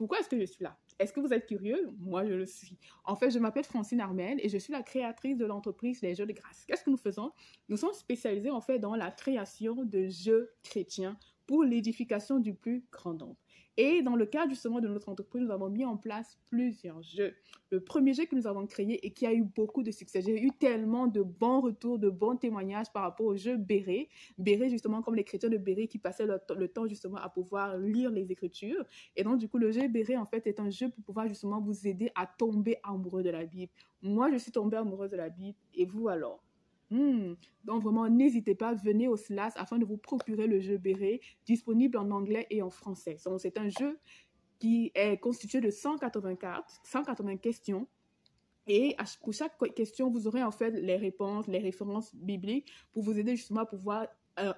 pourquoi est-ce que je suis là? Est-ce que vous êtes curieux? Moi, je le suis. En fait, je m'appelle Francine Armel et je suis la créatrice de l'entreprise Les Jeux de Grâce. Qu'est-ce que nous faisons? Nous sommes spécialisés en fait dans la création de jeux chrétiens pour l'édification du plus grand nombre. Et dans le cadre justement de notre entreprise, nous avons mis en place plusieurs jeux. Le premier jeu que nous avons créé et qui a eu beaucoup de succès, j'ai eu tellement de bons retours, de bons témoignages par rapport au jeu Béret. Béret, justement, comme les chrétiens de Béret qui passaient le temps justement à pouvoir lire les Écritures. Et donc, du coup, le jeu Béret, en fait, est un jeu pour pouvoir justement vous aider à tomber amoureux de la Bible. Moi, je suis tombée amoureuse de la Bible. Et vous alors? Donc vraiment, n'hésitez pas, venez au SLAS afin de vous procurer le jeu Béret, disponible en anglais et en français. Donc, c'est un jeu qui est constitué de 180 questions. Et pour chaque question, vous aurez en fait les réponses, les références bibliques pour vous aider justement à pouvoir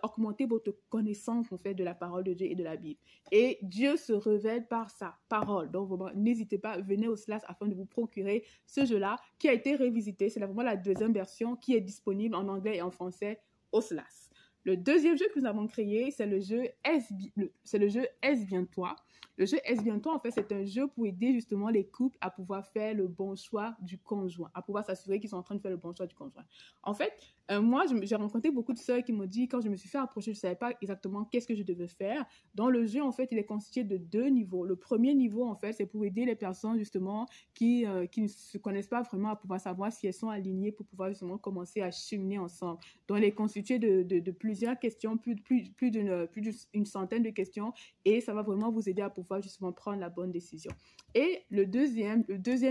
augmenter votre connaissance en fait de la parole de Dieu et de la Bible. Et Dieu se révèle par sa parole. Donc vraiment, n'hésitez pas, venez au SLAS afin de vous procurer ce jeu-là qui a été révisité. C'est vraiment la deuxième version qui est disponible en anglais et en français au SLAS. Le deuxième jeu que nous avons créé, c'est le jeu Est-ce bien toi? Le jeu Est-ce bien toi, en fait, c'est un jeu pour aider justement les couples à pouvoir faire le bon choix du conjoint, à pouvoir s'assurer qu'ils sont en train de faire le bon choix du conjoint. En fait, moi, j'ai rencontré beaucoup de sœurs qui m'ont dit, quand je me suis fait approcher, je ne savais pas exactement qu'est-ce que je devais faire. Dans le jeu, en fait, il est constitué de 2 niveaux. Le premier niveau, en fait, c'est pour aider les personnes, justement, qui ne se connaissent pas vraiment à pouvoir savoir si elles sont alignées pour pouvoir, justement, commencer à cheminer ensemble. Donc, il est constitué de plusieurs questions, plus d'une centaine de questions, et ça va vraiment vous aider à pouvoir, justement, prendre la bonne décision. Et le deuxième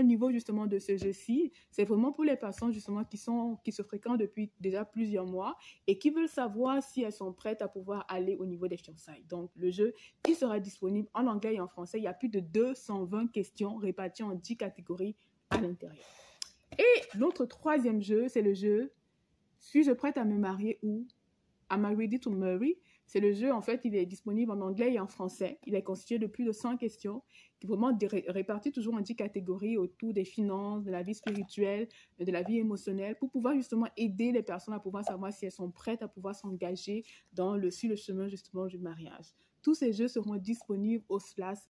niveau, justement, de ce jeu-ci, c'est vraiment pour les personnes, justement, qui se fréquentent depuis déjà plusieurs mois et qui veulent savoir si elles sont prêtes à pouvoir aller au niveau des fiançailles. Donc, le jeu, il sera disponible en anglais et en français. Il y a plus de 220 questions réparties en 10 catégories à l'intérieur. Et notre troisième jeu, c'est le jeu « Suis-je prête à me marier » ou « Am I ready to marry ?» C'est le jeu, en fait, il est disponible en anglais et en français. Il est constitué de plus de 100 questions qui vraiment réparties toujours en 10 catégories autour des finances, de la vie spirituelle, de la vie émotionnelle, pour pouvoir justement aider les personnes à pouvoir savoir si elles sont prêtes à pouvoir s'engager sur le chemin justement du mariage. Tous ces jeux seront disponibles au SLAS